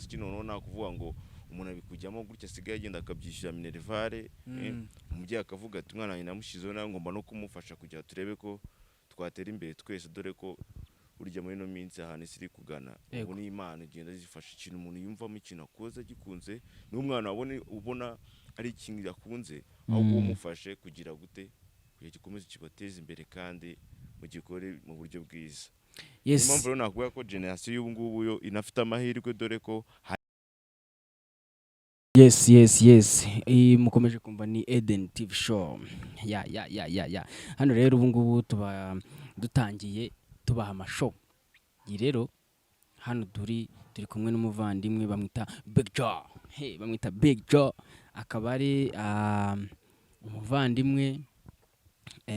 umuziki noneho nakuvuga ngo umuntu abikujyamo gutya asigaye agenda akabyishyura minerivare umubyeyi akavuga ati umwana wanjye namushyizeho nawe ngomba no kumufasha kugira turebe ko twatera imbere twese dore ko urya muri no minsi ahantu isi kugana ubu ni Imana igenda zifasha ikintu umuntu yumvamo ikintu akoze gikunze n'umwana ubona ari ikintu yakunze ahubwo umufashe kugira gute kugira gikomeze kibateza imbere kandi mu gikore mu buryo bwiza. Impamvu rero nakuvuga ko generation y'ubu ngubu yo inafite amahirwe dore ko Yes. Mukomeje kumva ni EDENI TV show. Hano rero ubu ngubu tuba dutangiye tubaha amashow. Iyi rero hano turi kumwe n'umuvandimwe bamwita Big Joe. Bamwita Big Joe akaba ari umuvandimwe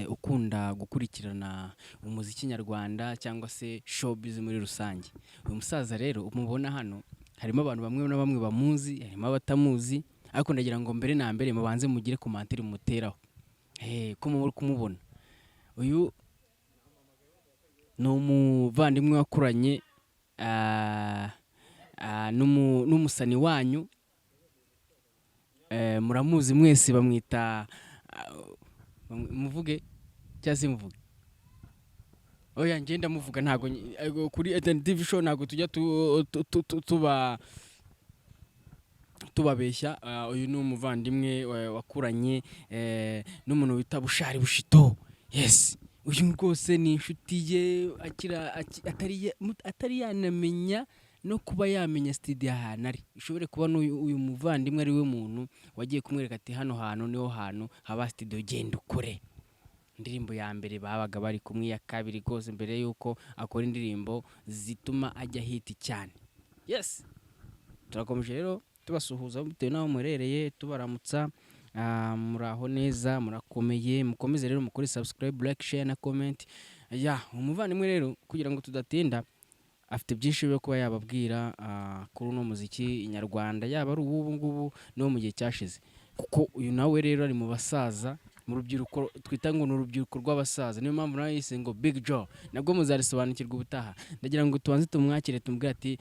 ukunda gukurikirana umuziki nyarwanda cyangwa se showbiz muri rusange. Uyu musaza rero umubona hano harimo abantu bamwe na bamwe bamuzi, harimo abatamuzi, ariko ndagira ngo mbere na mbere mubanze mugire commentaire muteraho. Ko muri kumubona. Uyu no umuvandimwe wakuranye n'umusani wanyu, muramuzi mwese bamwita muvuge cyase muvuge. Oya ngenda muvuga ntago kuri EDENI TV show ntago tujya tubabeshya. Uyu ni umuvandimwe wakuranye n'umuntu wita Bushari Bushito. Yes, uyu rwose ni inshuti ye atari yanamenya no kuba yamenya studio ahantu ari. Ishobore kuba uyu muvandimwe ari we muntu wagiye kumwereka ati hano hantu niho hantu haba studio genda ukore. Indirimbo ya mbere babaga bari kumwe, ya kabiri rwose mbere yuko akora indirimbo zituma ajya hiti cyane. Yes, turakomeje rero tubasuhuza bitewe naho murereye tubaramutsa. Muraho neza, murakomeye, mukomeze rero mukore subscribe, like, share na comment. Umuvandimwe rero kugira ngo tudatinda afite byinshi byo kuba yababwira kuri uno muziki nyarwanda, yaba ari ubu ngubu no mu gihe cyashize, kuko uyu nawe rero ari mu basaza mu rubyiruko twita ngo n'urubyiruko rw'abasaza. Niyo mpamvu nawe yise ngo Big Joe, nabwo muzarisobanukirwa ubutaha. Ndagira ngo tubanze tumwakire tumubwire ati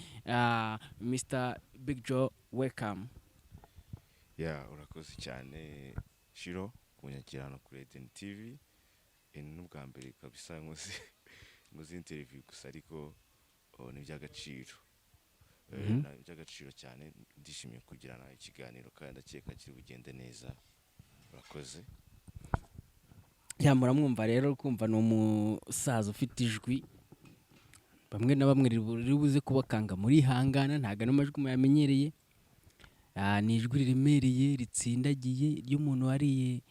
Mr Big Joe, welcome. Urakoze cyane Shiro kunyakirana kuri EDENI TV. N'ubwa mbere kabisa nkoze interview gusa ariko ni by'agaciro. By'agaciro cyane, ndishimiye kugirana ikiganiro kandi ndakeka kiri bugende neza. Urakoze. Muramwumva rero kumva ni umusaza ufite ijwi bamwe na bamwe ribuze kubakanga muri hangana, ntago n'amajwi muyamenyereye. Ni ijwi riremereye ritsindagiye ry'umuntu wariye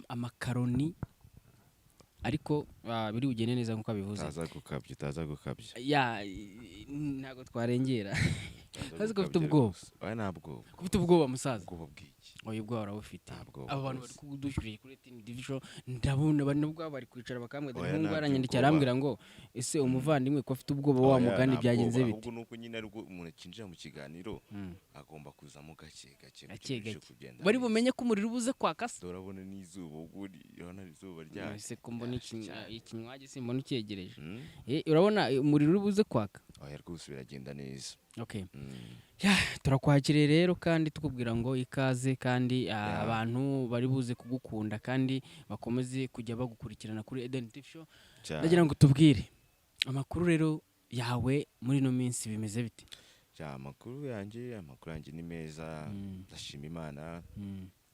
amakaroni, ariko biri bugende neza nkuko abivuze. Utaza gukabya. Ntago twarengera. Hazi ko ufite ubwoba. Ntabwo. Ufite ubwoba musaza. Ubwoba bw'iki? Oya ubwoba urabufite. Abantu bari kudushyuriye kuri EDENI TV show ndabona nubwo bari kwicara bakambwira ngo baranyandikira arambwira ngo ese umuvandimwe ko afite ubwoba wa mugani byagenze bite. Ahubwo nuko nyine ari umuntu kinjira mu kiganiro agomba kuzamo gake kugenda. Bari bumenye ko umuriro ubuze kwakasa. Urabona n'izuba uburi urabona izuba rya. Ese ko mbona ikinywaje simbona cyegereje. Urabona umuriro ubuze kwaka. Oya rwose biragenda neza. Okay. Turakwakiriye rero kandi tukubwira ngo ikaze kandi abantu bari buze kugukunda kandi bakomeze kujya bagukurikirana kuri EDENI TV show. Ndagira ngo tubwire amakuru rero yawe muri no minsi bimeze bite? Amakuru yanjye ni meza, ndashima Imana.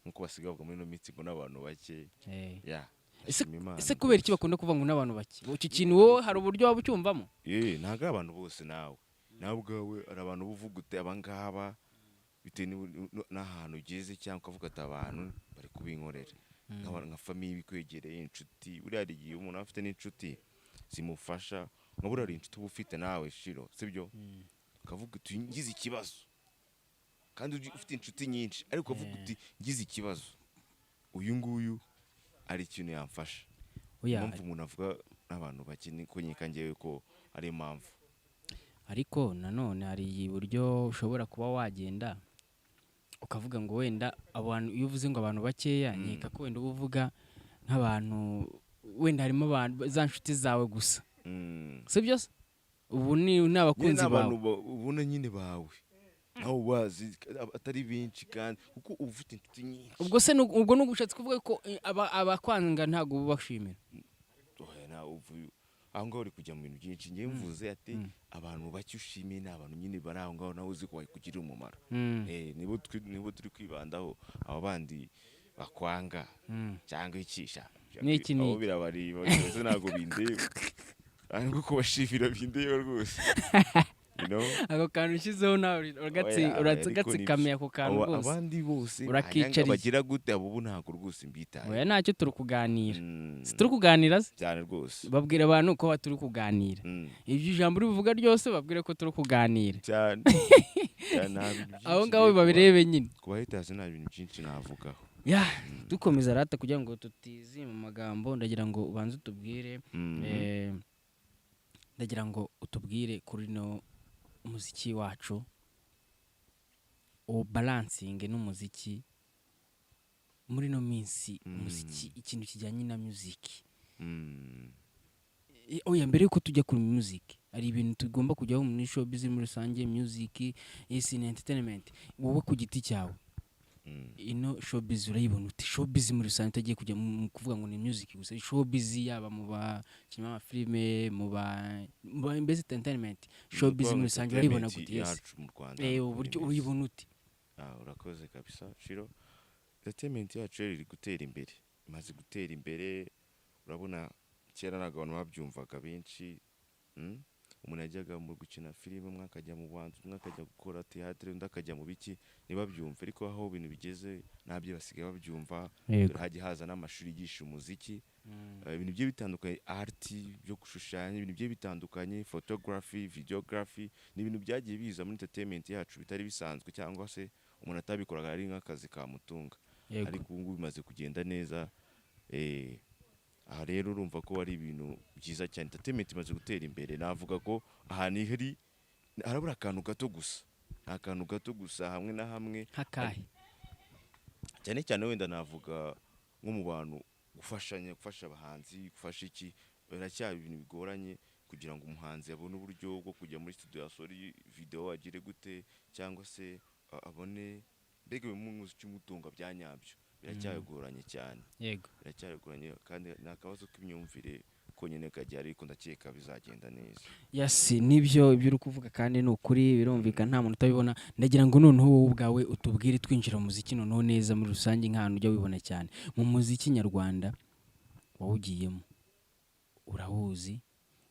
Nkuko basigaye bavuga muri no minsi ngo n'abantu bake. Ese kubera iki bakunda kuvuga ngo n'abantu bake? Iki kintu wowe hari uburyo waba ucyumvamo? Ntago abantu bose nawe ubwawe ari abantu buvuga ute abangaba bitewe n'ahantu ugeze cyangwa ukavuga ati abantu bari kubinkorera. Nka famille bikwegereye, inshuti. Buriya igihe umuntu afite n'inshuti zimufasha, nka buriya ari inshuti uba ufite nawe Shiro, sibyo? Ukavuga uti ngize ikibazo kandi ufite inshuti nyinshi, ariko ukavuga uti ngize ikibazo uyu nguyu ari ikintu yamfasha. Impamvu umuntu avuga n'abantu bakini ko nyika ngewe ko ari impamvu. Ariko nanone hari uburyo ushobora kuba wagenda ukavuga ngo wenda abantu iyo uvuze ngo abantu bakeya nkeka ko wenda uvuga nk'abantu wenda harimo abantu za nshuti zawe gusa. Sibyo? ubu ni n'abakunzi bawe ubona nyine bawe nawe bazi atari benshi kandi kuko ufite inshuti nyinshi. ubwo se ubwo n'ugushatse kuvuga ko abakwanga ntago bubashimira. aho ngaho uri kujya mu bintu byinshi ngiye mvuze ati abantu bake ushimiye ni abantu nyine bari aho ngaho nawe uzi ko bakugirira umumaro. nibo turi kwibandaho abo bandi bakwanga cyangwa ikisha abo birabariba byose ntabwo bindeba ariko kubashimira bindeba rwose. ako kantu ushyizeho nawe uratsikamiye ako kantu rwose abandi bose urakicariye bagira gute abo ntabwo rwose mbitaye. oya ntacyo turi kuganira si turi kuganira cyane rwose babwira abantu ko turi kuganira ibyo ijambo rivuga ryose babwire ko turi kuganira cyane aho ngaho babirebe nyine kubahitaze nta bintu byinshi navugaho. dukomeza rata kugira ngo tutizi mu magambo ndagira ngo ubanze utubwire ndagira ngo utubwire kuri no umuziki wacu balansinge n'umuziki muri no minsi umuziki ikintu kijyanye na music. oya mbere yuko tujya kuri music ari ibintu tugomba kujyaho muri showbiz muri rusange music is entertainment wowe ku giti cyawe ino showbiz urayibona uti showbiz muri rusange utagiye kujya mu kuvuga ngo ni music gusa showbiz yaba mu bakina filime mu mbese entertainment showbiz muri rusange urayibona gute uburyo urayibona uti. urakoze kabisa Shiro. Entertainment yacu iri gutera imbere imaze gutera imbere urabona kera ntabwo abantu babyumvaga benshi. umuntu yajyaga mu gukina filime umwe akajya mu buhanzi umwe akajya gukora theatre undi akajya mu biki ntibabyumve ariko aho ibintu bigeze nabyo basigaye babyumva. hajya haza n'amashuri yigisha umuziki ibintu bigiye bitandukanye art byo gushushanya ibintu bigiye bitandukanye photography videography ni ibintu byagiye biza muri entertainment yacu bitari bisanzwe cyangwa se umuntu atabikoraga ari nk'akazi kamutunga ariko ubu ngubu bimaze kugenda neza. aha rero urumva ko ari ibintu byiza cyane entertainment imaze gutera imbere. navuga ko ahantu harabura akantu gato gusa hamwe na hamwe cyane cyane wenda navuga nko mu bantu gufasha abahanzi gufasha iki biracyari ibintu bigoranye kugira ngo umuhanzi abone uburyo bwo kujya muri studio asore video agire gute cyangwa se abone mbega umuziki umutunga byanyabyo biracyagoranye cyane. biracyagoranye kandi nakabazo k'imyumvire ko nyene kajya ariko ndakeka bizagenda neza. nibyo ibyo uri kuvuga kandi ni ukuri birumvikana nta muntu utabibona. ndagira ngo noneho wowe ubwawe utubwire twinjira mu muziki noneho neza muri rusange nk'ahantu ujya wibona cyane mu muziki nyarwanda wawugiyemo urawuzi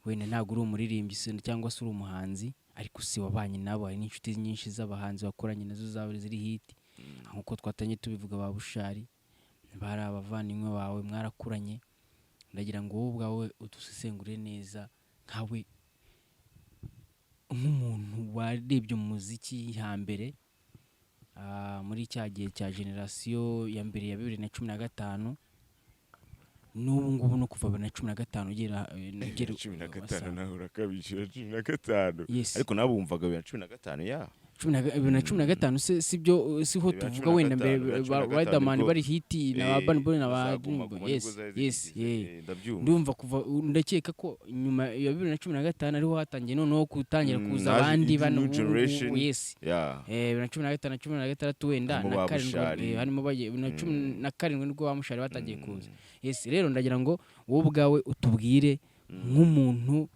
wenda ntabwo uri umuririmbyi cyangwa se uri umuhanzi ariko si wabanye nabo hari n'inshuti nyinshi z'abahanzi wakoranye nazo zaba ziri hit nkuko twatanye tubivuga ba Bushari bari abavandimwe bawe mwarakuranye. ndagira ngo wowe ubwawe udusesengure neza nkawe nk'umuntu warebye umuziki hambere muri cya gihe cya generasiyo ya mbere ya 2015 n'ubu ngubu no kuva 2015 ugera 2015 naho urakabishira 2015 ariko nabo bumvaga 2015 2015 sibyo siho tuvuga wenda mbere Riderman bari hiti na Urban Boy na ba yes ndumva kuva ndakeka ko nyuma ya 2015 ariho hatangiye noneho kutangira kuza abandi bano yes 2015 wenda na karindwi harimo bagiye na karindwi nibwo bamushari batangiye kuza. yes rero ndagira ngo wowe ubwawe utubwire nk'umuntu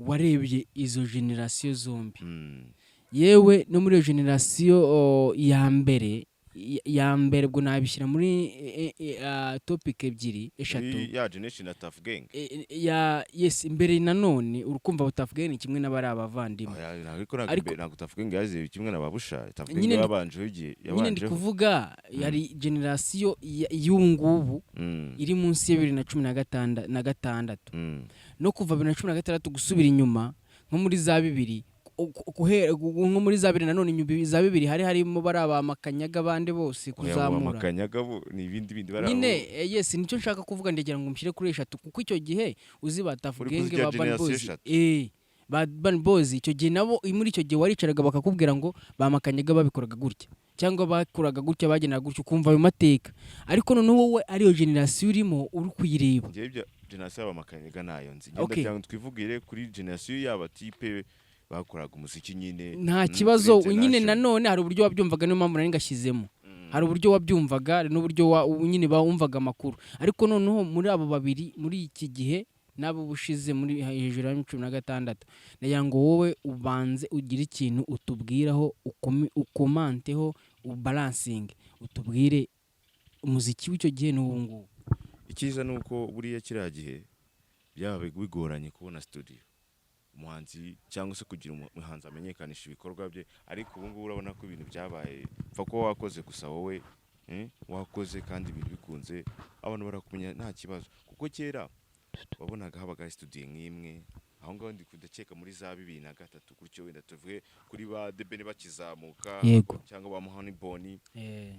warebye izo generasiyo zombi yewe no muri iyo generasiyo ya mbere bwo nabishyira muri topic ebyiri eshatu ya generation Tough Gang yes imbere nanone urukumva Tough Gang ni kimwe n'abari abavandimwe ariko ntabwo Tough Gang yaziye kimwe n'ababusha Tough Gang yabanje igihe nyine ndi kuvuga yari generasiyo y'ubungubu iri munsi ya 2016 no kuva 2016 gusubira inyuma nko muri za 2 nko muri za 2 nanone inyuma za 2 harimo bari abamakanyaga bande bose kuzamura amakanyaga bo ni ibindi bari nyine yes nicyo nshaka kuvuga ndagira ngo mushyire kuri eshatu kuko icyo gihe uzi ba Tough Gang ba Urban Boys ba Urban Boys icyo gihe nabo muri icyo gihe waricaraga bakakubwira ngo bamakanyaga babikoraga gutya cyangwa bakuraga gutya bagenaga gutya ukumva ayo mateka ariko none wowe ari yo generation urimo uri kuyireba generasiyo y'abamakaniga nayo nzi ngenda Okay. cyangwa twivugire kuri generasiyo y'aba tipe bakoraga umuziki nyine nta kibazo kuri nyine international. nanone hari uburyo wabyumvaga niyo mpamvu nari ngashyizemo hari uburyo wabyumvaga hari n'uburyo nyine bawumvaga amakuru ariko noneho muri abo babiri muri iki gihe nabo bushize muri hejuru ya 16 nagira ngo wowe ubanze ugire ikintu utubwiraho ukomanteho ubalancing utubwire umuziki w'icyo gihe n'ubu ngubu. Icyiza nuko buriya kiriya gihe byaba bigoranye kubona studio umuhanzi cyangwa se kugira umuhanzi amenyekanisha ibikorwa bye ariko ubu ngubu urabona ko ibintu byabaye pfa ko wakoze gusa wowe wakoze kandi ibintu bikunze abantu barakumenya nta kibazo kuko kera wabonaga habaga studio nk'imwe aho ngaho ndi kudakeka muri za 2003 gutyo wenda tuvuye kuri ba EDENI bakizamuka cyangwa ba Honey Boni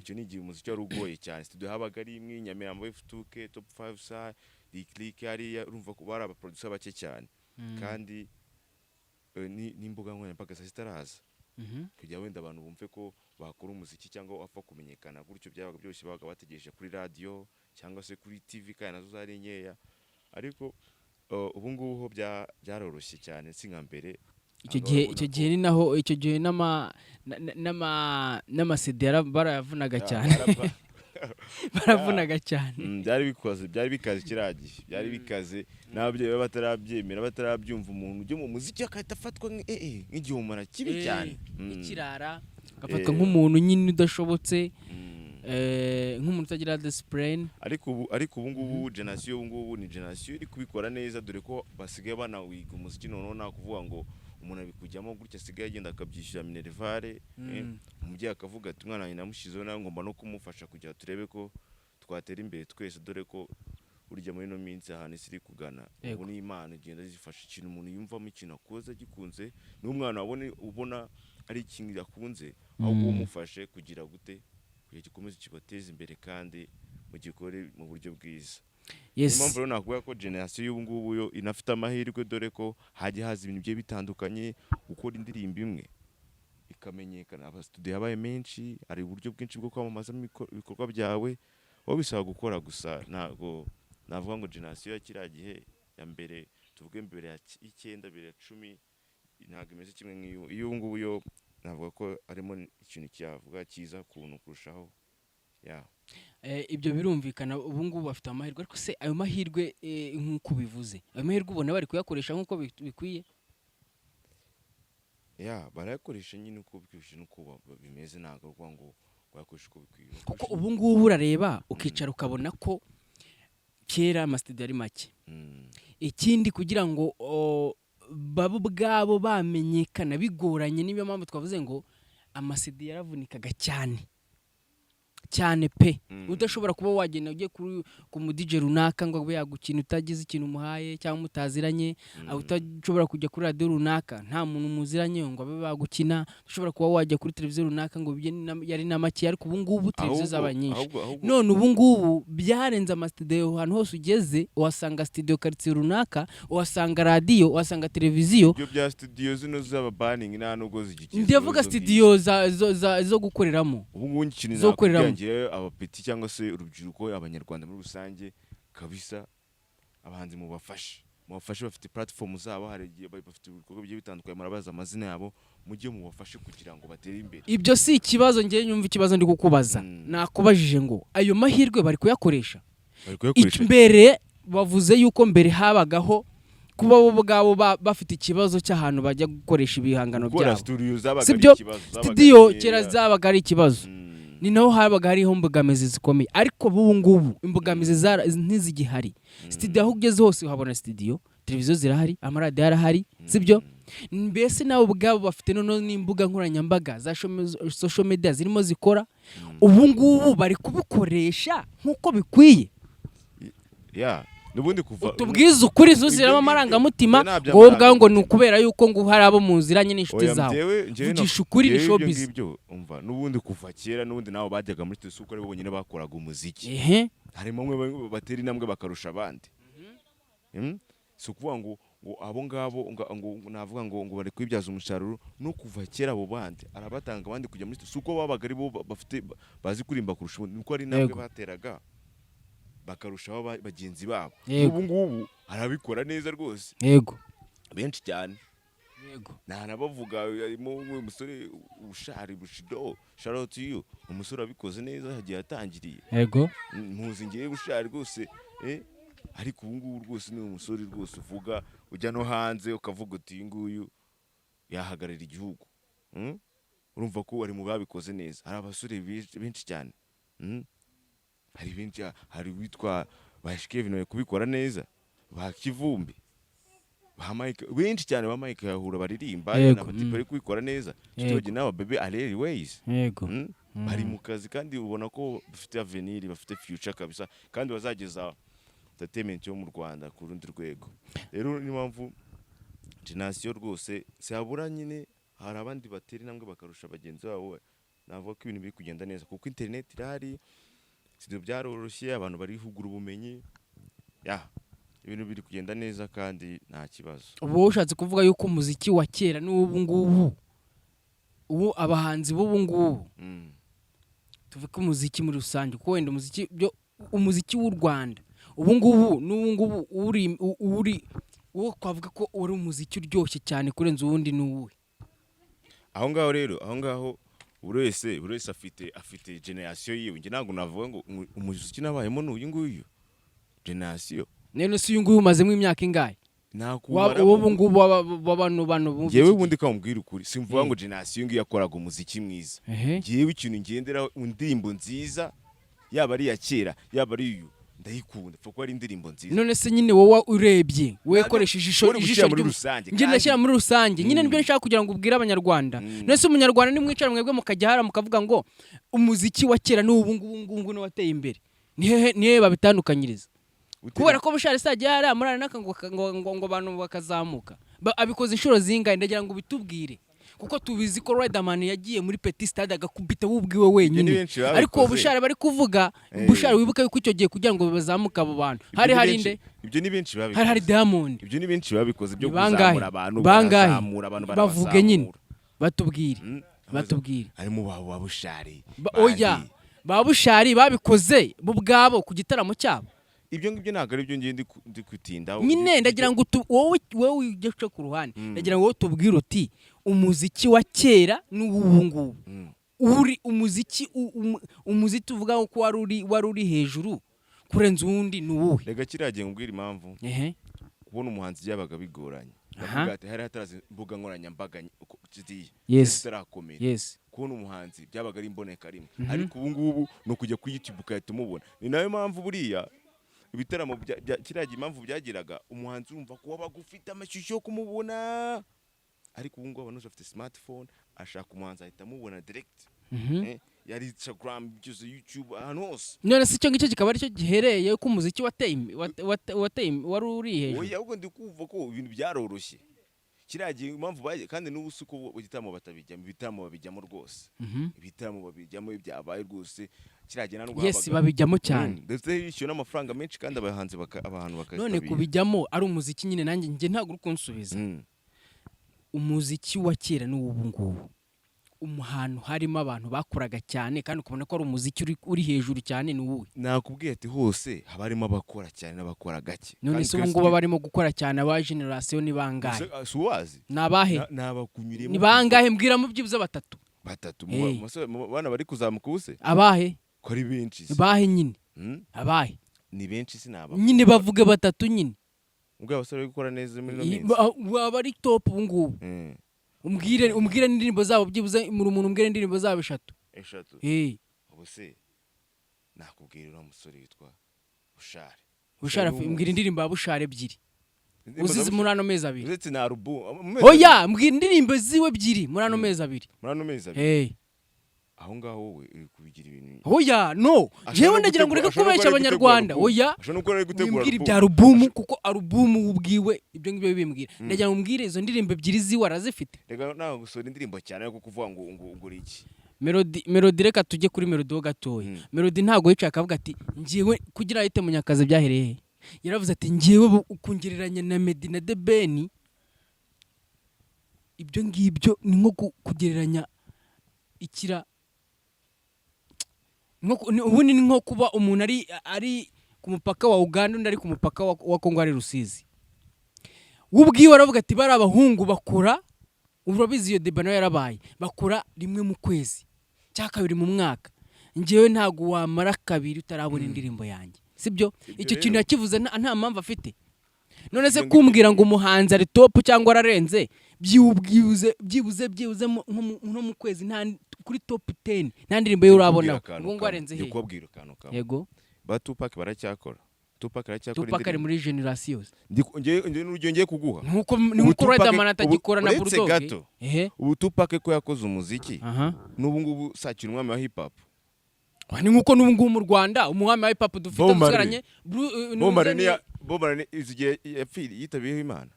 icyo ni igihe umuziki wari ugoye cyane studio habaga ari imwe Nyamirambo F2K Top 5 sa Click ari urumva ko bari abaproducer bake cyane kandi n'imbuga nkoranyambaga zitaraza kugira wenda abantu bumve ko bakora umuziki cyangwa wapfa kumenyekana gutyo byabaga byose babaga bategereje kuri radio cyangwa se kuri TV kandi nazo zari nkeya ariko ubu ngubu ho byaroroshye cyane si nka mbere icyo gihe ni naho icyo gihe n'amasedera barayavunaga cyane baravunaga cyane byari bikaze kiragiye byari bikaze nabyo batarabyemera batarabyumva umuntu ujye mu muziki akahita afatwa nk'igihumara kibi cyane ikirara agafatwa nk'umuntu nyine udashobotse nk'umuntu utagira discipline ariko ubu ngubu generasiyo ubu ngubu ni generasiyo iri kubikora neza dore ko basigaye banawiga umuziki noneho nta kuvuga ngo umuntu abikujyamo gutya asigaye agenda akabyishyura minerivare umubyeyi akavuga ati umwana wanjye namushyizeho nawe ngomba no kumufasha kugira turebe ko twatera imbere twese dore ko burya muri ino minsi ahantu isi iri kugana ubu ni Imana igenda zifasha ikintu umuntu yumvamo ikintu akoze gikunze n'umwana ubona ari ikintu yakunze ahubwo umufashe kugira gute kugira gikomeze kibateza imbere kandi mu gikore mu buryo bwiza. Impamvu rero nakuvuga ko generasiyo y'ubu ngubu yo inafite amahirwe dore ko hajya haza ibintu bigiye bitandukanye gukora indirimbo imwe ikamenyekana abastudio yabaye menshi ari uburyo bwinshi bwo kwamamaza ibikorwa byawe wowe bisaba gukora gusa ntago navuga ngo generasiyo ya kiriya gihe ya mbere tuvuge mbere ya 9 2010 ntago imeze kimwe nk'iyo ngubu yo navuga ko arimo ikintu cyavuga cyiza kuntu kurushaho ibyo birumvikana ubu ngubu bafite amahirwe ariko se ayo mahirwe nk'uko bivuze ayo mahirwe ubona bari kuyakoresha nk'uko bikwiye barayakoresha nyine uko bikwiye nuko bimeze ntago rwa ngo bakoresha uko bikwiye kuko ubu ngubu urareba ukicara ukabona ko kera amastudio ari make ikindi kugira ngo babo ubwabo bamenyekana bigoranye niyo mpamvu twavuze ngo amastudio yaravunikaga cyane pe udashobora kuba wagenda ugiye ku mu DJ runaka ngo abe yagukina utagize ikintu umuhaye cyangwa mutaziranye utashobora kujya kuri radio runaka nta muntu muziranye ngo abe bagukina ushobora kuba wajya kuri televiziyo runaka ngo yari namake ariko ubu ngubu televiziyo zaba nyinshi none ubu ngubu byarenze amastudio ahantu hose ugeze uhasanga studio quartier runaka uhasanga radio uhasanga televiziyo ibyo bya studio zino zaba banning nta nubwo zigikiza ndavuga studio zo gukoreramo ubu ngubu ikintu abapeti cyangwa se urubyiruko abanyarwanda muri rusange kabisa abahanzi mubafashe bafite platform zabo hari bafite ibikorwa bigiye bitandukanye murabaza amazina yabo mujye mubafashe kugira ngo batere imbere ibyo si ikibazo ngiye nyumva ikibazo ndi kukubaza nakubajije ngo ayo mahirwe bari kuyakoresha mbere bavuze yuko mbere habagaho kuba bo ubwabo bafite ikibazo cy'ahantu bajya gukoresha ibihangano byabo studio kera zabaga ari ikibazo ni naho habaga hariho imbogamizi zikomeye ariko ubu ngubu imbogamizi ntizigihari studio aho ugeze hose uhabona studio televiziyo zirahari amaradiyo arahari sibyo mbese nabo ubwabo bafite n'imbuga nkoranyambaga za social media zirimo zikora ubu ngubu bari kubikoresha nk'uko bikwiye nubundi kuva tubwize ukuri zuziramo amarangamutima ngo wowe ubwawe ngo ni ukubera yuko ngo hari abo muziranye n'inshuti zawe vugisha ukuri ni showbiz ibyo umva nubundi kuva kera nubundi nabo bajyaga muri studio ari bonyine bakoraga umuziki harimo bamwe batera intambwe bakarusha abandi so kuvuga ngo abo ngabo ngo navuga ngo bari kwibyaza umusaruro no kuva kera abo bandi arabatanga abandi kujya muri studio uko babaga ari bo bafite bazi kurimba kurusha nuko ari intambwe bateraga bakarushaho bagenzi babo. Yego. Ubu ngubu arabikora neza rwose. Yego. Benshi cyane. Yego. Nabavuga harimo umusore Ushari Bushido, shout out to you. Umusore abikoze neza hagiye atangiriye. Yego. Muzi ngiye Ushari rwose ariko ubu ngubu rwose ni umusore rwose uvuga ujya no hanze ukavuga uti nguyu yahagarara igihugu. Urumva ko ari mu babikoze neza. Hari abasore benshi cyane. Hari benshi, hari witwa Bashikevino kubikora neza, ba Kivumbi, ba Mike, benshi cyane ba Mike yahura baririmba n'abatipe bari kubikora neza. Tutoge n'aba bebe Aleli Ways. Yego. Bari mu kazi kandi ubona ko bafite avenir, bafite future kabisa kandi bazageza entertainment yo mu Rwanda ku rundi rwego. Rero ni mpamvu generation rwose sihabura nyine hari abandi bateri namwe bakarusha bagenzi babo. Navuga ko ibintu biri kugenda neza kuko internet irahari, studio byaroroshye, abantu bari hugura ubumenyi. Ibintu biri kugenda neza kandi nta kibazo. Ubu ushatse kuvuga yuko umuziki wa kera n'ubu ngubu ubu abahanzi b'ubu ngubu tuvuga umuziki muri rusange kuko wenda umuziki w'u Rwanda ubu ngubu n'ubu ngubu uri uwo kwavuga ko uri umuziki uryoshye cyane kurenza uwundi n'uwe. Aho ngaho rero, aho ngaho buri wese afite generation yiwe. Nge ntabwo navuga ngo umuziki nabayemo n'uyu nguyu generation. Nene si uyu nguyu umazemo imyaka ingahe? Ubu ngubu abantu yewe ubundi kamubwira ukuri simvuga ngo generation ngiye yakoraga umuziki mwiza. Yewe ikintu ngendera indirimbo nziza yaba ari ya kera yaba ari uyu ndayikunda kuko ari indirimbo nziza. None se nyine wowe urebye wekoresheje ijisho muri rusange. Nge ndashyira muri rusange nyine nibyo nshaka kugira ngo ubwire abanyarwanda. None se umunyarwanda ni mwicara mwebwe mukajya hara mukavuga ngo umuziki wa kera n'ubu ngubu no wateye imbere. Nihe babitandukanyiriza. Kubera ko bushare sajya hara murana naka ngo abantu bakazamuka. Abikoze inshuro zingahe ndagira ngo bitubwire. Kuko tubizi ko Riderman yagiye muri Petit Stade agakubita wubwiwe wenyine. Ariko bushare bari kuvuga bushare wibuka yuko icyo giye kugira ngo bazamuka abo bantu. Hari inde? Ibyo ni benshi babikoze. Hari Diamond. Ibyo ni benshi babikoze byo kuzamura abantu bazamura abantu bavuge nyine. Batubwire. Harimo ba bushare. Oya. Ba bushare babikoze bo bwabo ku gitaramo cyabo. Ibyo ngibyo ntago ari byo ngiye ndi kutinda. Nyine ndagira ngo wowe ujye ku ruhande. Ndagira ngo tubwire uti umuziki wa kera n'ubu ngubu. Uri umuziki uvuga ko wari uri hejuru kurenza uwundi n'uwuhe. Rega kiragiye ngubwira impamvu. Kubona umuhanzi yabaga bigoranye. Ndavuga ati hari hatarazi imbuga nkoranyambaga kitiye. Yes. Kubona umuhanzi byabaga ari imboneka rimwe. Ariko ubu ngubu no kujya ku YouTube ukahita umubona. Ni nayo mpamvu buriya ibitaramo kiragiye impamvu byagiraga umuhanzi urumva ko wabaga ufite amashusho yo kumubona. Ariko ubu ngubu abantu bafite smartphone ashaka umuhanzi ahita amubona direct. Yari Instagram, YouTube, ahantu hose. None se icyo ngicyo kikaba ari cyo gihereye ko umuziki wateye wari uri hejuru. Oya ahubwo ndi kuvuga ko ibintu byaroroshye. Kiragiye impamvu kandi n'ubu suko igitamo batabijyamo, ibitamo babijyamo rwose. Ibitamo babijyamo ibyabaye rwose. Kiragiye nanubwo habaga. Yes babijyamo cyane. Ndetse yishyuye n'amafaranga menshi kandi abahanzi abantu bakazita. None kubijyamo ari umuziki nyine nanjye nge ntago uri kunsubiza. Umuziki wa kera n'ubu ngubu. Umuhano harimo abantu bakoraga cyane kandi ukubona ko ari umuziki uri hejuru cyane n'uwuhe. Nakubwiye ati hose habarimo abakora cyane n'abakora gake. None se ubu ngubu barimo gukora cyane aba generation ni bangahe? Suwazi. Nabahe? Nabakunyuremo. Ni bangahe mbwira mu byibuze batatu. Bana bari kuzamuka ubuse. Abahe? Ko ari benshi. Bahe nyine. Abahe? Ni benshi sinaba. Nyine bavuge batatu nyine. Ubwo abasore bari gukora neza muri no minsi. Waba ari top ubu ngubu. Umbwire n'indirimbo zabo byibuze mu rumuntu umbwire indirimbo zabo 3. Ubuse nakubwira uri umusore witwa Bushare mbwira indirimbo ya Bushare 2 uzizi muri ano mezi 2 uretse na album. Oya mbwira indirimbo ziwe 2 muri ano mezi 2 muri ano mezi 2. Aho ngaho wowe uri kubigira ibintu. Oya no jewe ndagira ngo ureke kubeshya abanyarwanda. Oya mbwira ibya album kuko album ubwiwe ibyo ngibyo bimbwira. Ndagira ngo mbwire izo ndirimbo 2 ziwe arazifite. Rega naho gusora indirimbo cyane ariko kuvuga ngo uri iki. Melody reka tujye kuri Melody ho gatoya. Melody ntago yica akavuga ati ngiyewe kugira ahite munyakaze byahereye. Yaravuze ati ngiyewe ukungereranya na Meddy na Debeni. Ibyo ngibyo ni nko kugereranya ikira ubundi ni nko kuba umuntu ari ku mupaka wa Uganda undi ari ku mupaka wa Kongo ari Rusizi. Ubwiwe aravuga ati bari abahungu bakora urabizi iyo debano yarabaye bakora rimwe mu kwezi cyangwa kabiri mu mwaka. Ngewe ntago wamara kabiri utarabona indirimbo yanjye. Sibyo? Icyo kintu yakivuze nta mpamvu afite. None se kumbwira ngo umuhanzi ari top cyangwa ararenze byibuze nko mu kwezi nta kuri top 10 nta ndirimbo yo urabona ngo arenze he. Yego. Ba Tupac baracyakora. Tupac aracyakora Tupac ari muri generations. Ngiye kuguha. Nuko Riderman atagikora na Bulldog. Ubu Tupac ko yakoze umuziki. N'ubu ngubu sakira umwami wa hip hop. Ni nkuko n'ubu ngubu mu Rwanda umwami wa hip hop dufite dusigaranye Bombarane izigiye yapfiri yitabiyeho Imana.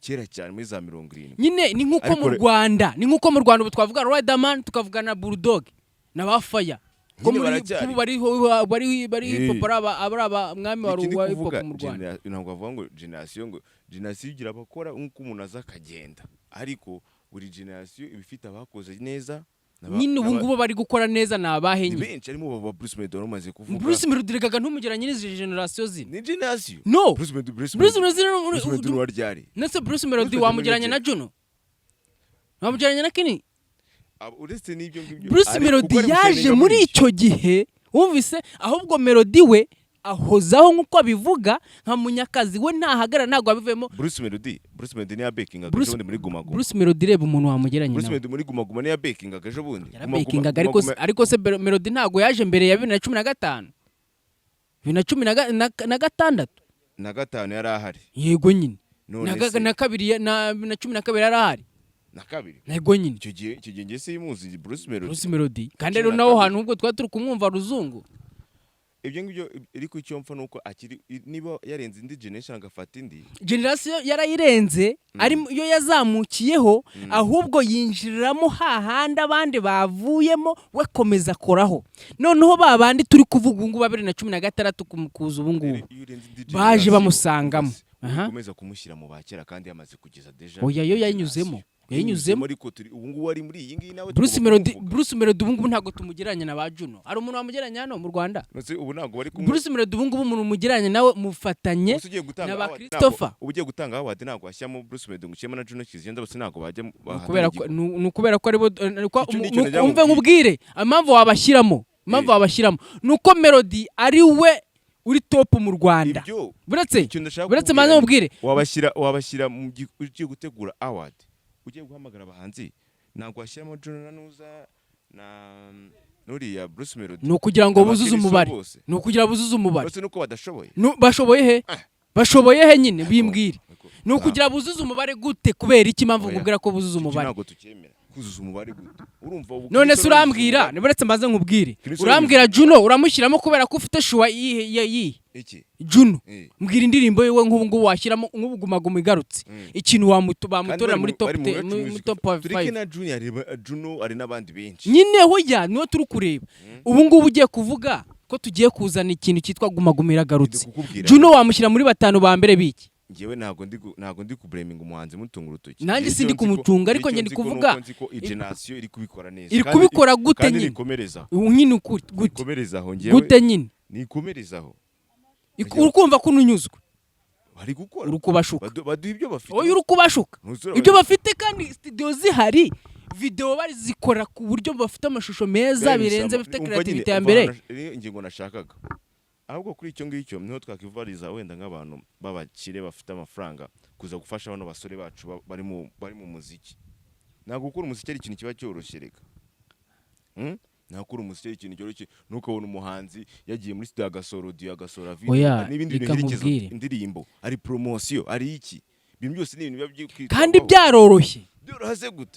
Kera cyane muri za 70. Nyine ni nkuko mu Rwanda, ubu twavuga Riderman tukavuga na Bulldog na Bafaya. Ko bari popora aba mwami wa hip hop mu Rwanda. Ntabwo bavuga ngo generation igira abakora nkuko umuntu aza kagenda. Ariko buri generation ibifite abakoze neza. Nyine ubu ngubu bari gukora neza nabahenye. Benshi arimo baba Bruce Melody umaze kuvuga. Bruce Melody regaga ntumugeranye n'izi generation zine. Ni generation? No. Bruce Melody waryari. Nese Bruce Melody wamugeranye na Juno. Wamugeranye na Kini. Uretse n'ibyo ngibyo. Bruce Melody yaje muri icyo gihe wumvise ahubwo Melody we ahozaho nkuko abivuga nka munyakazi we ntahagara ntago abivemo. Bruce Melody ni ya baking agaje bundi muri Gumaguma. Bruce Melody reba umuntu wamugeranye nawe. Bruce Melody muri Gumaguma ni ya baking agaje bundi. Baking ariko se Melody ntago yaje mbere ya 2015. 2016 na gatanu yari ahari. Yego nyine. Na kabiri na 12 yari ahari. Na kabiri. Yego nyine. Icyo gihe nge se yimuzi Bruce Melody. Kandi rero naho hantu ubwo twa turi kumwumva ruzungu. Ibyo ngibyo ariko icyo mpfa nuko akiri niba yarenze indi generation agafata indi generation yarayirenze ari yo yazamukiyeho ahubwo yinjiriramo hahanda abandi bavuyemo we komeza koraho noneho babandi turi kuvuga ngo 2016 kuza ubu ngubu baje bamusangamo komeza kumushyira mu bakera kandi yamaze kugeza deja oya yo yayinyuzemo ariko turi ubu ngubu ari muri iyi ngiyi nawe Bruce Melody ubu ngubu ntago tumugeranye na ba Juno ari umuntu wamugeranye hano mu Rwanda ubu ntago bari kumwe Bruce Melody umuntu umugeranye nawe mufatanye na ba Christopher ugiye gutanga award ntago ashyamo Bruce Melody ngukiyemo na Juno Kizigenda bose ntago bajya kubera ko aribo umve nkubwire impamvu wabashyiramo nuko Melody ari we uri top mu Rwanda buretse manze mubwire wabashyira mu giye gutegura award ugiye guhamagara abahanzi ntabwo washyiramo Juno na Nuza na nuriya Bruce Melody no kugira ngo buzuze umubare bose nuko badashoboye bashoboye he nyine bimbwire no kugira buzuze umubare gute kubera iki mpamvu ngubwira ko buzuze umubare ntabwo tukemera kuzuza umubare gute urumva none se urambwira niburetse mbaze nkubwire urambwira Juno uramushyiramo kubera ko ufite shuwa iki Juno mbwira indirimbo yewe nk'ubu ngubu washyiramo nk'ubu Gumaguma igarutse ikintu bamutorera muri top 5 tureke na Juno ari n'abandi benshi nyine hoya niwe turi kureba ubu ngubu ugiye kuvuga ko tugiye kuzana ikintu cyitwa Gumaguma iragarutse Juno wamushyira muri batanu ba mbere biki ngewe ntago ndi kublaming umuhanzi mutunga urutoki nanjye sindi kumutunga ariko nge ndi kuvuga generation iri kubikora neza iri kubikora gute nyine nyine ukuri gute nyine nikomerezaho urukumva ko unyuzwe bari gukora urukubashuka baduha ibyo bafite oya urukubashuka ibyo bafite kandi studio zihari video bari zikora ku buryo bafite amashusho meza birenze bafite creativity ya mbere ingingo nashakaga ahubwo kuri icyo ngicyo niho twakivariza wenda nk'abantu babakire bafite amafaranga kuza gufasha bano basore bacu bari mu muziki ntabwo gukora umuziki ari ikintu kiba cyoroshye reka nakora umuziki ari ikintu cyoroshye nukabona umuhanzi yagiye muri studio agasora audio agasora video n'ibindi bintu herekezo indirimbo ari promotion ari iki ibintu byose ni ibintu biba kandi byaroroshye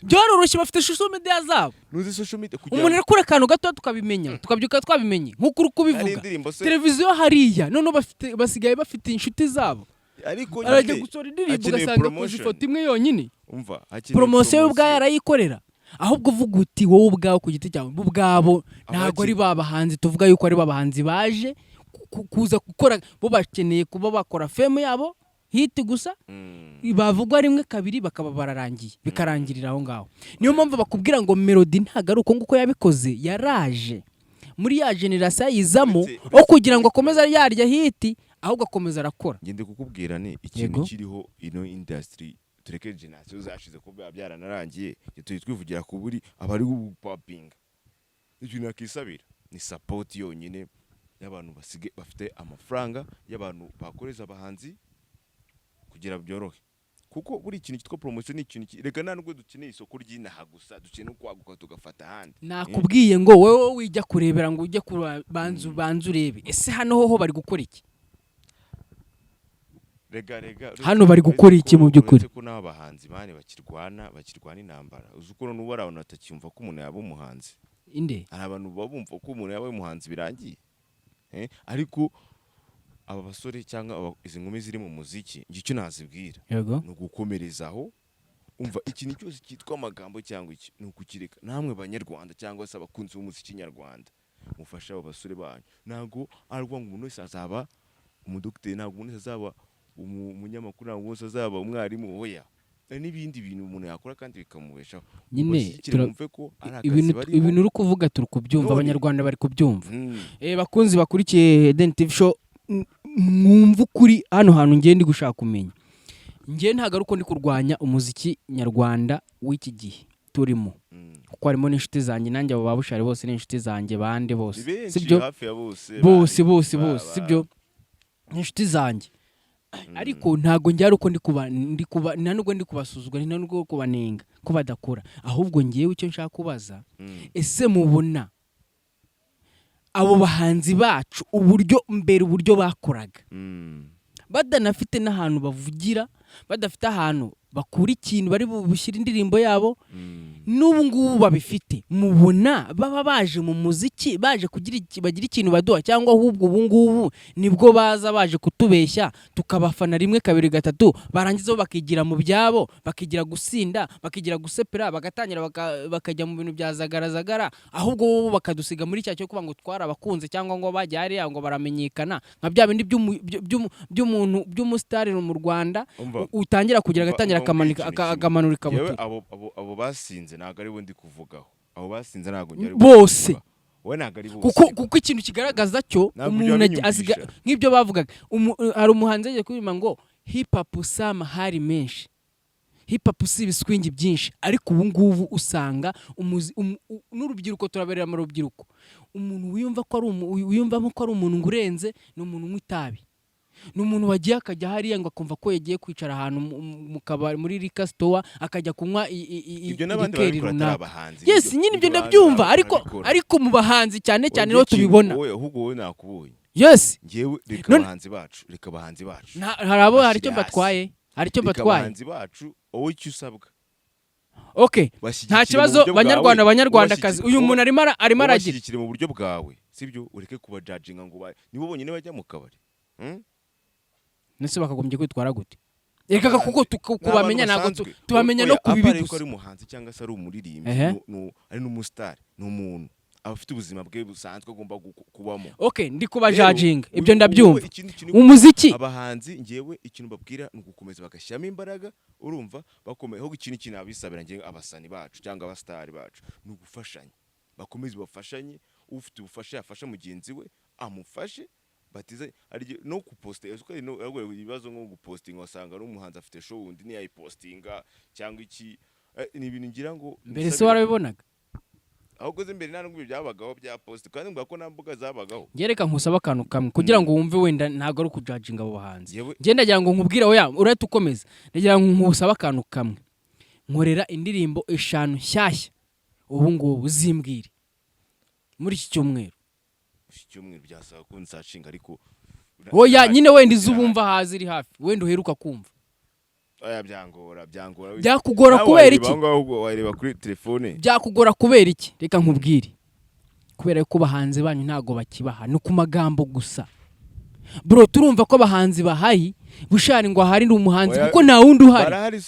byaroroshye bafite social media zabo nuzi social media kugira umuntu akora kantu gato tukabimenye tukabyuka twabimenye nkuko kubivuga televiziyo hariya none basigaye bafite inshuti zabo ariko arajya gusora indirimbo ugasanga kuzi foto imwe yonyine promotion y'ubwa yarayikorera ahubwo uvuga uti wowe ubwawe ku giti cyawe ubwabo ntago ari babahanzi tuvuga yuko ari babahanzi baje kuza gukora bo bakeneye kuba bakora fame yabo hit gusa bavugwa rimwe kabiri bakaba bararangiye bikarangirira aho ngaho niyo mpamvu bakubwira ngo Melody ntago ari uko nguko yabikoze yaraje muri ya generasiyo yizamo aho kugira ngo akomeze yarya hiti ahubwo akomeza arakora. ngende kukubwira ni ikintu kiriho ino industry tureke generasiyo zashize ko byaranarangiye turi twivugira ku buri abari gupapinga ikintu nakisabira ni support yonyine y'abantu bafite amafaranga y'abantu bakoreza abahanzi kugira byorohe kuko buri kintu cyitwa promotion ni ikintu reka nta nubwo dukeneye isoko ry'inaha gusa dukeneye no kwaguka tugafata ahandi. Nakubwiye ngo wowe wijya kurebera ngo ujye banzu urebe ese hano ho bari gukora iki? Rega hano bari gukora iki mu by'ukuri? Ko n'abahanzi bane bakirwana intambara uzuko no nubara abantu atacyumva ko umuntu yaba umuhanzi inde hari abantu babumva ko umuntu yaba umuhanzi birangiye ariko aba basore cyangwa izi nkumi ziri mu muziki ngicyo nazibwira no gukomerezaho umva ikintu cyose cyitwa amagambo cyangwa iki no kukireka namwe banyarwanda cyangwa se abakunzi b'umuziki nyarwanda mufasha abo basore banyu nago arwa ngo umuntu wese azaba umudokiteri nago umuntu azaba umunyamakuru nago wese azaba umwarimu oya n'ibindi bintu umuntu yakora kandi bikamubeshaho nyine ibintu uri kuvuga turi kubyumva abanyarwanda bari kubyumva bakunzi bakurikiye EDENI TV show mwumva ukuri hano hantu ngende gushaka kumenya ngiye ntago ari uko ndi kurwanya umuziki nyarwanda w'iki gihe turimo kuko harimo n'inshuti zanjye nanjye abo babushare bose n'inshuti zanjye bande bose sibyo bose sibyo n'inshuti zanjye ariko ntago njyari uko ndi kuba nubwo ndi kubasuzugura nubwo kubanenga ko badakora ahubwo ngiyewe icyo nshaka kubaza ese mubona abo bahanzi bacu uburyo bakoraga badanafite n'ahantu bavugira badafite ahantu bakura ikintu bari bushyira indirimbo yabo n'ubu ngubu babifite mubona baba baje mu muziki baje bagira ikintu baduha cyangwa ahubwo ubu ngubu nibwo baje kutubeshya tukabafana rimwe kabiri gatatu barangiza bakigira mu byabo bakigira gusinda bakigira gusepera bagatangira bakajya mu bintu bya zagarazagara ahubwo bo bakadusiga muri cyo kuba ngo twara abakunze cyangwa ngo bajya hariya ngo baramenyekana nka bya bindi by'umuntu by'umustar mu Rwanda utangira kugira agatangira akamanura ikabutura abo basinze nago ari bundi kuvugaho abo basinze nago nyari bose we nago ari bose kuko ikintu kigaragaza cyo umuntu asiga nk'ibyo bavugaga hari umuhanzi yagiye kubima ngo hip hop sama hari menshi hip hop si ibiswingi byinshi ariko ubu ngubu usanga n'urubyiruko turaberera mu rubyiruko umuntu wiyumva ko ari umuntu ngurenze ni umuntu mwitabi n'umuntu wagiye akajya hariya ngo akumva ko yagiye kwicara ahantu mu kabari muri Rika store akajya kunywa ikeri runaka. Yes nyine ibyo ndabyumva ariko mu bahanzi cyane no tubibona. Ahubwo wowe nakubonye. Yes. Ngewe reka abahanzi bacu. Hari icyo batwaye. Abahanzi bacu wowe icyo usabwa. Okay. Nta kibazo banyarwandakazi uyu muntu arimo aragira mu buryo bwawe. Sibyo ureke kuba judginga ngo nibo bonyine bajya mu kabari. Nese bakagombye kwitwara gute reka kuko kubamenya nago tubamenya no kubibi gusa ari umuhanzi cyangwa se ari umuririmbi ari n'umustar n'umuntu abafite ubuzima bwe busanzwe agomba kubamo. Okay ndi kuba judging ibyo ndabyumva umuziki abahanzi ngewe ikintu babwira nugukomeza bagashyamo imbaraga urumva bakomeyeho ikintu abisabira nge abasani bacu cyangwa abastar bacu nugufashanya bakomeze bafashanye ufite ubufasha yafasha mugenzi we amufashe batize ari no kuposta ezuko no ibibazo nko gupostinga wasanga no umuhanzi afite show undi ni yayipostinga cyangwa iki ni ibintu ngira ngo mbere se warabibonaga ahubwo imbere nta n'ubwo byabagaho bya post kandi ngo ko nambuga zabagaho ngereka nkusaba akantu kamwe kugira ngo wumve wenda ntago ari kujudginga abo bahanzi ngenda ndagira ngo nkubwire oya urate ukomeza ndagira ngo nkusaba akantu kamwe nkorera indirimbo 5 nshyashya ubu ngubu zimbwire muri iki cyumweru byasaba ko nsashinga ariko oya nyine wenda izubumva hazi iri hafi wenda uheruka kumva oya byangora byakugora kubera iki wareba kuri telefone byakugora kubera iki reka nkubwire kubera ko bahanze banyu ntago bakibaha no ku magambo gusa bro turumva ko bahanzi bahayi bushari ngo hari ndi umuhanzi kuko nta wundi uhari barahari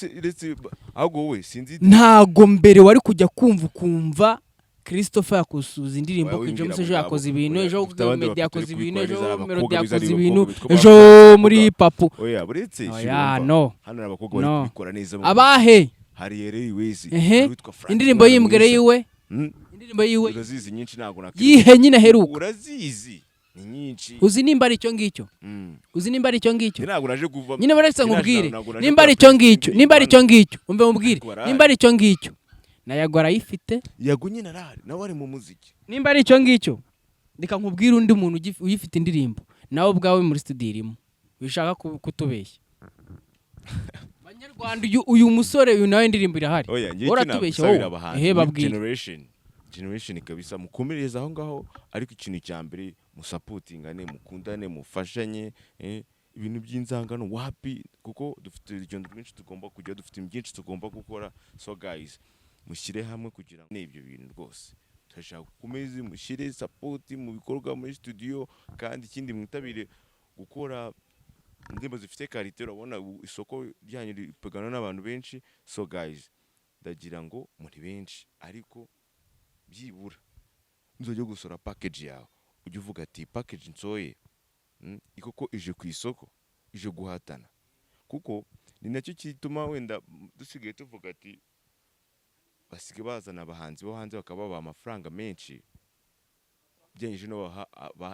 ahubwo we sinzi ntago mbere wari kujya kumva Christopher yakusuza indirimbo ko James ejo yakoze ibintu ejo Media yakoze ibintu ejo Melody yakoze ibintu ejo muri papu oya buretse no hano abakobwa bari kubikora neza abahe hari yere wezi indirimbo yimbwere yiwe indirimbo yiwe urazizi nyinshi ntabwo yihe nyine heruka urazizi ni nyinshi uzi nimba ari icyo ngicyo uzi nimba ari icyo ngicyo ntabwo naje kuva nyine baretse nkubwire nimba ari icyo ngicyo nimba ari icyo ngicyo umve mubwire nimba ari icyo ngicyo na Yago arayifite Yago nyine arahari nawe ari mu muziki nimba ari icyo ngicyo reka nkubwire undi muntu uyifite indirimbo nawe ubwawe muri studio irimo wishaka kutubeshya Banyarwanda uyu musore uyu nawe indirimbo irahari uratubeshya wowe ehe babwire generation kabisa mukomereza aho ngaho ariko ikintu cya mbere musapotingane mukundane mufashanye ibintu by'inzangano wapi kuko dufite urugendo rwinshi tugomba kujya dufite byinshi tugomba gukora so guys mushyire hamwe kugira ngo n'ibyo bintu rwose turashaka gukomeza mushyire support mu bikorwa muri studio kandi ikindi mwitabire gukora indirimbo zifite karite urabona isoko ryanyu ripagana n'abantu benshi so guys ndagira ngo muri benshi ariko byibura nzojye gusora package yawe ujye uvuga ati package nsoye ikoko ije ku isoko ije guhatana kuko ni nacyo kituma wenda dusigaye tuvuga ati basige bazana abahanzi bo hanze bakaba amafaranga menshi byenyeje no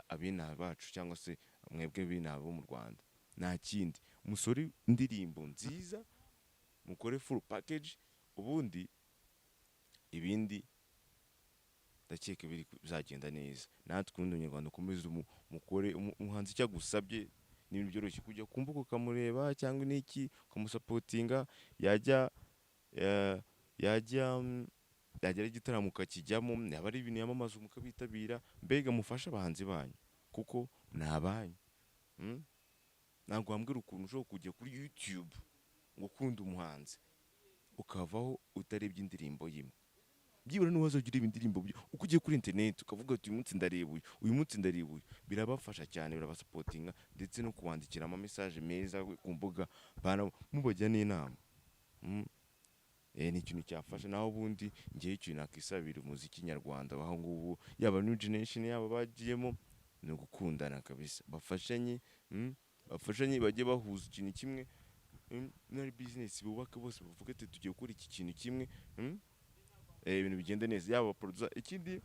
abina bacu cyangwa se mwebwe bina bo mu Rwanda nta kindi musore indirimbo nziza mukore full package ubundi ibindi ndakeka biri bizagenda neza natwe kundi Umunyarwanda ukomeze mukore umuhanzi cyo gusabye n'ibintu byoroshye kujya kumbuka ukamureba cyangwa niki ukamusapotinga yajya igitaramo ukakijyamo yaba ari ibintu yamamaza mukabitabira mbega mufasha abahanzi banyu kuko ni abanyu ntabwo wambwira ukuntu ushobora kujya kuri YouTube ngo ukunda umuhanzi ukavaho utarebye indirimbo yimwe byibura n'uwazagira indirimbo uko ugiye kuri internet ukavuga ati uyu munsi ndareba birabafasha cyane birabasapotinga ndetse no kuwandikira ama message meza ku mbuga mubajya n'inama ni ikintu cyafasha naho ubundi ngiye ikintu nakisabira umuziki nyarwanda aho ngubu yaba new generation yaba bagiyemo no gukundana kabisa bafashanye bajye bahuza ikintu kimwe n'ari business bubaka bose bavuga ati tugiye gukora iki kintu kimwe ibintu bigende neza yaba producer ikindi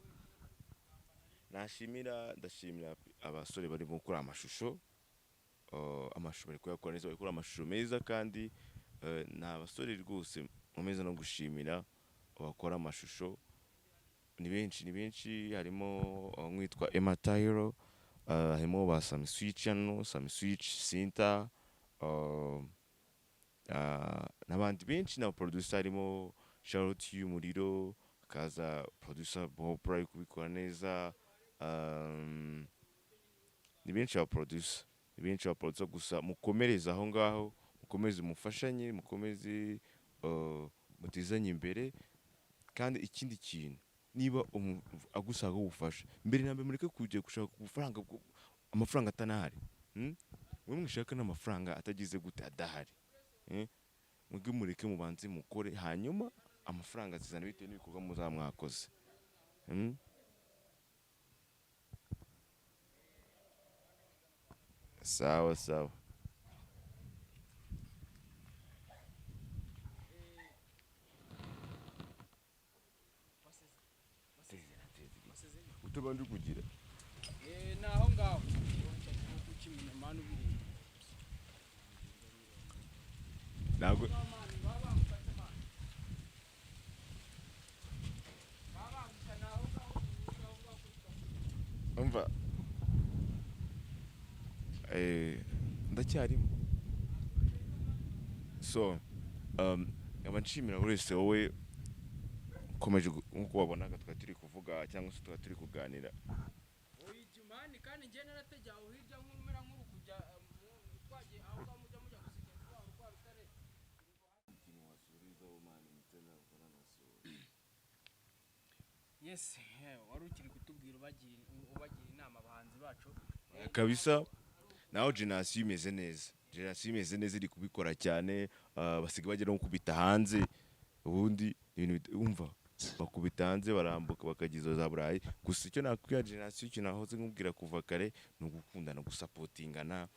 ndashimira abasore bari gukora amashusho bari kuyakora neza bari gukora amashusho meza kandi na abasore rwose mumeze no gushimira abakora amashusho ni benshi harimo mwitwa Emma Tyro harimo ba Sam Switch Sinta n'abandi benshi na producer harimo Charlotte y'umuriro kaza producer Bob ari kubikora neza ni benshi ba producer gusa mukomereza aho ngaho mukomeze mufashanye mukomeze mutizanye imbere kandi ikindi kintu niba agusaba ubufasha mbere na mbere mureke kujya gushaka amafaranga atanahari mwe mwishaka n'amafaranga atagize gute adahari mwebwe mureke mubanze mukore hanyuma amafaranga zizana bitewe n'ibikorwa muzamwakoze sawa utabanje kugira naho ngaho ntabwo umva ndacyarimo so abanshimira buri wese wowe ukomeje nk'uko wabonaga twari turi kuvuga cyangwa se twari turi kuganira kandi njye narategeye aho hirya nk'umera nk'urukujya twagiye aho ngaho mujya gusiga kwa rutare yes wari ukiri kutubwira ubagira inama abahanzi bacu kabisa naho generation imeze neza iri kubikora cyane basiga bagera no kubita hanze ubundi ibintu umva bakubita hanze barambuka bakagiza za Burayi gusa icyo nakwiya generation cyo nahoze nkubwira kuva kare no gukundana gusapotingana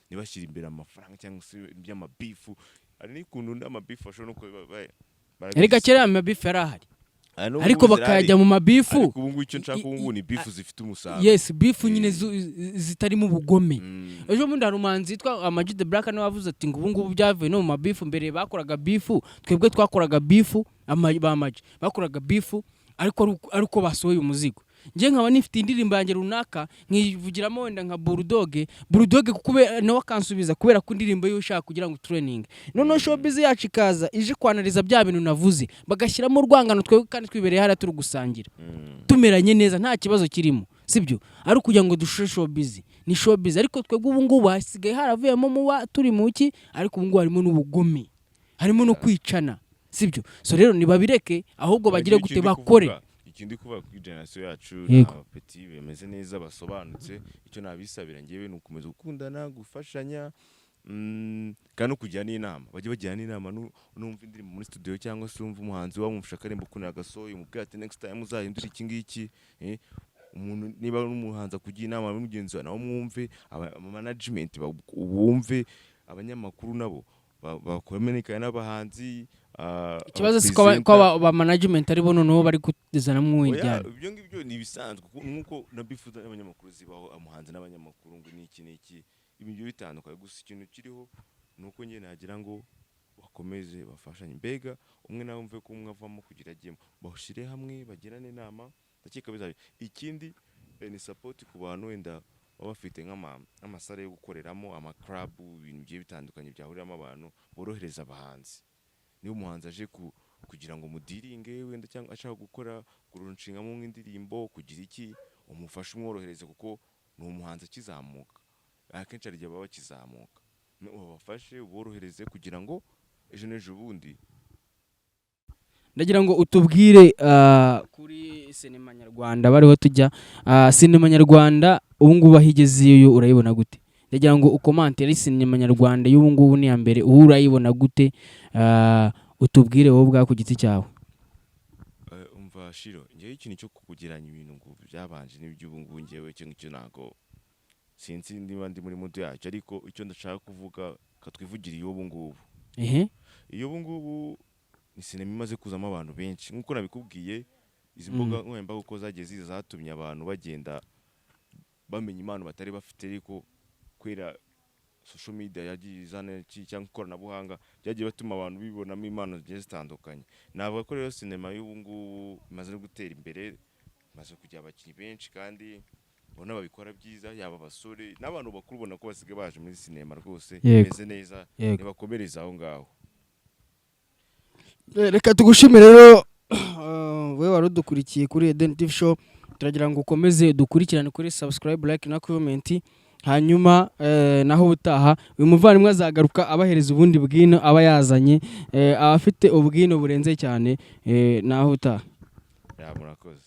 nibashyira imbere amafaranga cyangwa se by'amabifu ari n'ikuntu ndamabifu ashobora no erega kera amabifu yarahari ariko bakajya mu mabifu. Ariko ubu ngubu icyo nshaka ubu ngubu ni bifu zifite umusaruro. Yes, bifu nyine zitarimo ubugome. Ejo bundi hari umuhanzi witwa Amag the Black nawe wavuze ati ngo ubu ngubu byavuye no mu mabifu, mbere bakoraga bifu, twebwe twakoraga bifu, Amag bakoraga bifu ariko basohoye umuzigo. Nje nkaba nifite indirimbo yanjye runaka nkivugiramo wenda nka Bulldog kukube nawe akansubiza kubera ko indirimbo yo ushaka kugira ngo training. None showbiz yacu ikaza ije kwanariza bya bintu navuze, bagashyiramo urwangano twebwe kandi twibereye hara turi gusangira. Tumeranye neza nta kibazo kirimo. Sibyo? Ari kugira ngo dushure showbiz. Ni showbiz ariko twebwe ubu ngubu hasigaye haravuyemo muba turi muki, ariko ubu ngubu harimo n'ubugome. Harimo no kwicana. Sibyo? So rero nibabireke ahubwo bagire gute bakore. Ikindi kuva ku generation yacu n'abapeti bemeze neza basobanutse, icyo nabisabira ngewe ni ukomeza gukundana, gufashanya, kandi no kujyana inama. Bajye bajyana inama numva indirimbo muri studio cyangwa se umva umuhanzi wamufasha karembo kunira gasoye umubwira ati next time uzahindura iki ngiki. Umuntu niba n'umuhanza kugira inama n'umugenzi nawe mwumve, management bumve, abanyamakuru nabo bakomenikana n'abahanzi. Ikibazo siko ba management ari bo noneho bari kuzana mu ijyana. Ibyo ngibyo ni bisanzwe nkuko nabifuza n'abanyamakuru zibaho, amuhanzi n'abanyamakuru ngo niki ibyo bitandukanye. Gusa ikintu kiriho nuko ngiye nagira ngo bakomeze bafashanye, mbega umwe nawe umve ko umwe avamo kugira agemo, bashire hamwe bagirane inama. Ndakeka bizabe ikindi ni support ku bantu wenda baba bafite nk'amasare yo gukoreramo, club, ibintu bigiye bitandukanye byahuriramo abantu, borohereza abahanzi. Niyo umuhanzi aje kugira ngo mudiringe wenda cyangwa ashaka gukora gurunshinga mu indirimbo kugira iki, umufasha umworohereze kuko ni umuhanzi akizamuka. Akenshi ari baba bakizamuka, ubafashe uborohereze kugira ngo ejo n'ejo bundi. Ndagira ngo utubwire kuri sinema nyarwanda bariho tujya, sinema nyarwanda ubu ngubu ahigeze iyo urayibona gute? Ndagira ngo ukomantere sinema nyarwanda y'ubu ngubu ni ya mbere urayibona gute, utubwire wowe bwa ku giti cyawe. Umva Shiro, ngewe ikintu cyo kukugiranya ibintu ngo byabanje n'iby'ubu ngubu ngewe icyo nago sinzi niba ndi muri mudu yacu, ariko icyo ndashaka kuvuga katwivugiriye ubu ngubu. Iyo ubu ngubu ni sinema imaze kuzamo abantu benshi nkuko nabikubwiye. Izi mbuga nkoranyambaga uko zagiye zatumye abantu bagenda bamenya impano batari bafite, ariko kwera social media yagiye izana cyangwa ikoranabuhanga byagiye batuma abantu bibonamo impano zigiye zitandukanye. Navuga ko rero sinema y'ubu ngubu imaze no gutera imbere, imaze kujya abakinnyi benshi kandi ubona babikora byiza, yaba abasore n'abantu bakuru ubona ko basigaye baje muri sinema rwose bimeze neza, nibakomereza aho ngaho. Reka tugushimire rero wewe wari udukurikiye kuri EDENI TV show. Turagira ngo ukomeze dukurikirane kuri subscribe, like na comment, hanyuma naho ubutaha uyu muvandimwe azagaruka abahereza ubundi bwino aba yazanye, abafite ubwino burenze cyane. Naho ubutaha. Murakoze.